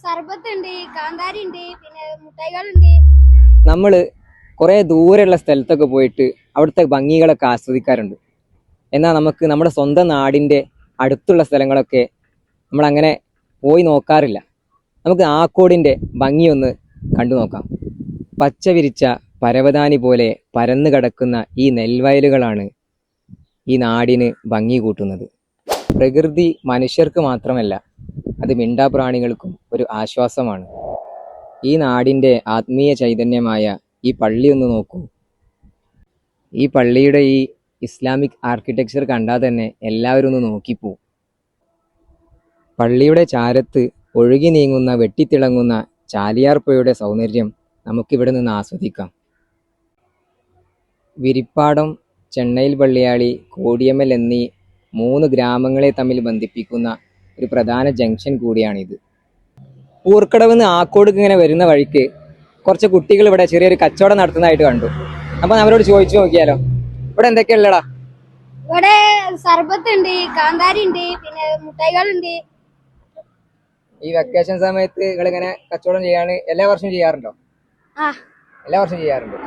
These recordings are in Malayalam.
സർബത്തുണ്ട്, കാന്താരി ഉണ്ട്, പിന്നെ മുട്ടൈകളുണ്ട്. നമ്മൾ കുറേ ദൂരെയുള്ള സ്ഥലത്തൊക്കെ പോയിട്ട് അവിടുത്തെ ഭംഗികളൊക്കെ ആസ്വദിക്കാറുണ്ട്. എന്നാൽ നമുക്ക് നമ്മുടെ സ്വന്തം നാടിൻ്റെ അടുത്തുള്ള സ്ഥലങ്ങളൊക്കെ നമ്മളങ്ങനെ പോയി നോക്കാറില്ല. നമുക്ക് ആക്കോടിൻ്റെ ഭംഗിയൊന്ന് കണ്ടു നോക്കാം. പച്ച വിരിച്ച പരവതാനി പോലെ പരന്നു കിടക്കുന്ന ഈ നെൽവയലുകളാണ് ഈ നാടിന് ഭംഗി കൂട്ടുന്നത്. പ്രകൃതി മനുഷ്യർക്ക് മാത്രമല്ല, അത് മിണ്ടാപ്രാണികൾക്കും ഒരു ആശ്വാസമാണ്. ഈ നാടിൻ്റെ ആത്മീയ ചൈതന്യമായ ഈ പള്ളി ഒന്ന് നോക്കൂ. ഈ പള്ളിയുടെ ഈ ഇസ്ലാമിക് ആർക്കിടെക്ചർ കണ്ടാൽ തന്നെ എല്ലാവരും ഒന്ന് നോക്കിപ്പോവും. പള്ളിയുടെ ചാരത്ത് ഒഴുകി നീങ്ങുന്ന വെട്ടിത്തിളങ്ങുന്ന ചാലിയാർ പുഴയുടെ സൗന്ദര്യം നമുക്കിവിടെ നിന്ന് ആസ്വദിക്കാം. വിരിപ്പാടം, ചെണ്ണയിൽ പള്ളിയാളി, കോടിയമ്മൽ എന്നീ 3 ഗ്രാമങ്ങളെ തമ്മിൽ ബന്ധിപ്പിക്കുന്ന ഒരു പ്രധാന ജംഗ്ഷൻ കൂടിയാണിത്. പൂർക്കടവിന്ന് ആക്കോടുക്ക് ഇങ്ങനെ വരുന്ന വഴിക്ക് കുറച്ച് കുട്ടികൾ ഇവിടെ ചെറിയൊരു കച്ചവടം നടത്തുന്നതായിട്ട് കണ്ടു. അപ്പം അവരോട് ചോദിച്ചു നോക്കിയാലോ, ഇവിടെ എന്തൊക്കെയുള്ളടാ? ഇവിടെ സർബത്തുണ്ട്, കാന്താരി ഉണ്ട്, പിന്നെ മുട്ടൈകളുണ്ട്. ഈ വെക്കേഷൻ സമയത്ത് നിങ്ങൾ ഇങ്ങനെ കച്ചവടം ചെയ്യാൻ എല്ലാ വർഷവും ചെയ്യാറുണ്ടോ? എല്ലാ വർഷവും ചെയ്യാറുണ്ട്.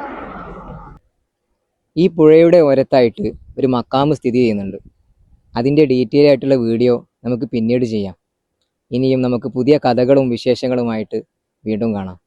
ഈ പുഴയുടെ ഓരത്തായിട്ട് ഒരു മക്കാമ് സ്ഥിതി ചെയ്യുന്നുണ്ട്. അതിൻ്റെ ഡീറ്റെയിൽ ആയിട്ടുള്ള വീഡിയോ നമുക്ക് പിന്നീട് ചെയ്യാം. ഇനിയും നമുക്ക് പുതിയ കഥകളും വിശേഷങ്ങളുമായിട്ട് വീണ്ടും കാണാം.